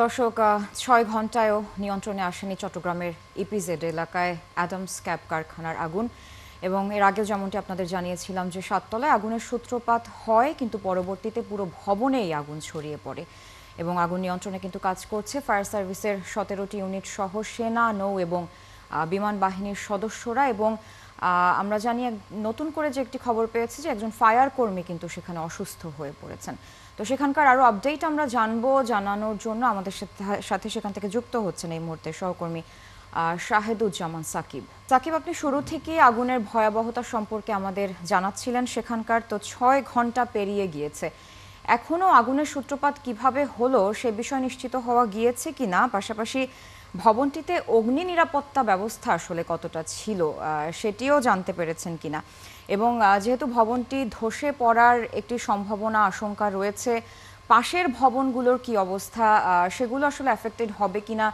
দর্শক ৬ ঘন্টায়ও নিয়ন্ত্রণে আসেনি চট্টগ্রামের ইপিজেড এলাকায় অ্যাডামস ক্যাব কারখানার আগুন। এবং এর আগেও যেমনটি আপনাদের জানিয়েছিলাম যে ৭ তলায় আগুনের সূত্রপাত হয়, কিন্তু পরবর্তীতে পুরো ভবনেই আগুন ছড়িয়ে পড়ে এবং আগুন নিয়ন্ত্রণে কিন্তু কাজ করছে ফায়ার সার্ভিসের ১৭টি ইউনিট সহ সেনা, নৌ এবং বিমান বাহিনীর সদস্যরা। এবং আমরা জানি নতুন করে যে একটি খবর পেয়েছি যে একজন ফায়ার কর্মী কিন্তু সেখানে অসুস্থ হয়ে পড়েছেন। তো সেখানকার আরও আপডেট আমরা জানানোর জন্য আমাদের সাথে সেখান থেকে যুক্ত হচ্ছেন এই মুহূর্তে সহকর্মী শাহেদুজ্জামান সাকিব। সাকিব, আপনি শুরু থেকে আগুনের ভয়াবহতা সম্পর্কে আমাদের জানাচ্ছিলেন সেখানকার। তো ৬ ঘন্টা পেরিয়ে গিয়েছে, এখনও আগুনের সূত্রপাত কিভাবে হলো সে বিষয় নিশ্চিত হওয়া গিয়েছে কিনা, পাশাপাশি ভবনটিতে অগ্নি নিরাপত্তা ব্যবস্থা আসলে কতটা ছিল সেটিও জানতে পেরেছেন কিনা, এবং যেহেতু ভবনটি ধসে পড়ার একটি সম্ভাবনা আশঙ্কা রয়েছে, পাশের ভবনগুলোর কি অবস্থা, সেগুলো আসলে এফেক্টেড হবে কিনা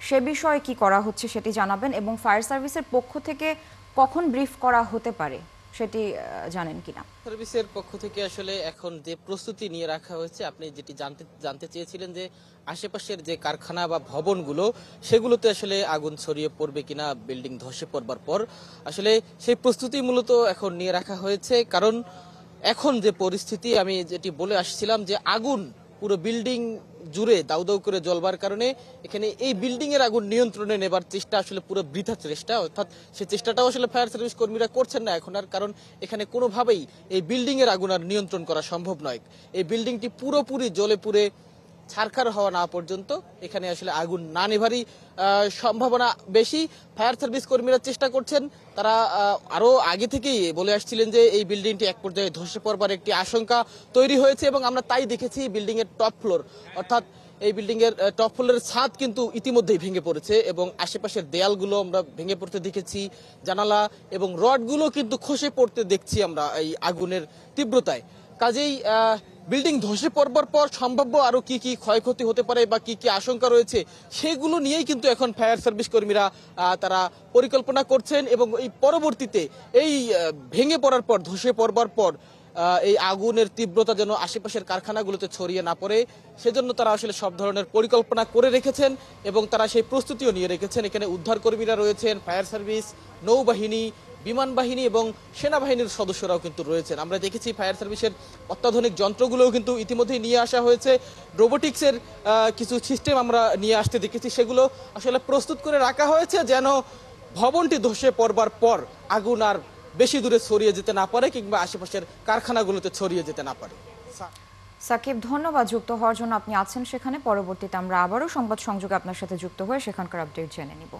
সে বিষয়ে কি করা হচ্ছে সেটি জানাবেন, এবং ফায়ার সার্ভিসের পক্ষ থেকে কখন ব্রিফ করা হতে পারে সেটি জানেন কিনা। সার্ভিসের পক্ষ থেকে আসলে এখন যে প্রস্তুতি নিয়ে রাখা হয়েছে, আপনি যেটি জানতে চেয়েছিলেন যে আশেপাশের যে কারখানা বা ভবনগুলো সেগুলোতে আসলে আগুন ছড়িয়ে পড়বে কিনা বিল্ডিং ধসে পড়বার পর, আসলে সেই প্রস্তুতি মূলত এখন নিয়ে রাখা হয়েছে। কারণ এখন যে পরিস্থিতি, আমি যেটি বলে আসছিলাম যে আগুন পুরো বিল্ডিং জুড়ে দাউ দাউ করে জ্বলবার কারণে এখানে এই বিল্ডিং এর আগুন নিয়ন্ত্রণে নেবার চেষ্টা আসলে পুরো বৃথা চেষ্টা, অর্থাৎ সেই চেষ্টাটাও আসলে ফায়ার সার্ভিস কর্মীরা করছেন না এখন আর। কারণ এখানে কোনোভাবেই এই বিল্ডিং এর আগুন আর নিয়ন্ত্রণ করা সম্ভব নয়। এই বিল্ডিংটি পুরোপুরি জ্বলে পুড়ে ছারখার হওয়া না পর্যন্ত এখানে আসলে আগুন না নেভারই সম্ভাবনা বেশি। ফায়ার সার্ভিস কর্মীরা চেষ্টা করছেন, তারা আরো আগে থেকেই বলে আসছিলেন যে এই বিল্ডিংটি এক পর্যায়ে ধসে পড়বার একটি আশঙ্কা তৈরি হয়েছে, এবং আমরা তাই দেখেছি বিল্ডিং এর টপ ফ্লোর, অর্থাৎ এই বিল্ডিং এর টপ ফ্লোরের ছাদ কিন্তু ইতিমধ্যেই ভেঙে পড়েছে এবং আশেপাশের দেয়ালগুলো আমরা ভেঙে পড়তে দেখেছি, জানালা এবং রডগুলো কিন্তু খসে পড়তে দেখছি আমরা এই আগুনের তীব্রতায়। কাজেই বিল্ডিং ধসে পড়বার পর সম্ভাব্য আরো কি কি ক্ষয়ক্ষতি হতে পারে বা কি কি আশঙ্কা রয়েছে সেগুলো নিয়েই কিন্তু এখন ফায়ার সার্ভিস কর্মীরা তারা পরিকল্পনা করছেন, এবং এই পরবর্তীতে এই ভেঙে পড়ার পর, ধসে পড়বার পর এই আগুনের তীব্রতা যেন আশেপাশের কারখানাগুলোতে ছড়িয়ে না পড়ে সেজন্য তারা আসলে সব ধরনের পরিকল্পনা করে রেখেছেন এবং তারা সেই প্রস্তুতিও নিয়ে রেখেছেন। এখানে উদ্ধার কর্মীরা রয়েছেন, ফায়ার সার্ভিস, নৌবাহিনী, বিমান বাহিনী এবং সেনাবাহিনীর সদস্যরাও কিন্তু রয়েছেন। আমরা দেখেছি ফায়ার সার্ভিসের অত্যাধুনিক যন্ত্রগুলোও কিন্তু ইতিমধ্যেই নিয়ে আসা হয়েছে, রোবোটিক্সের কিছু সিস্টেম আমরা নিয়ে আসতে দেখেছি, সেগুলো আসলে প্রস্তুত করে রাখা হয়েছে যেন ভবনটি ধসে পড়বার পর আগুন আর বেশি দূরে ছড়িয়ে যেতে না পারে কিংবা আশেপাশের কারখানাগুলোতে ছড়িয়ে যেতে না পারে। সাকিব, ধন্যবাদ যুক্ত হওয়ার জন্য। আপনি আছেন সেখানে, পরবর্তীতে আমরা আবারও সংবাদ সংযোগে আপনার সাথে যুক্ত হয়ে সেখানকার আপডেট জেনে নিব।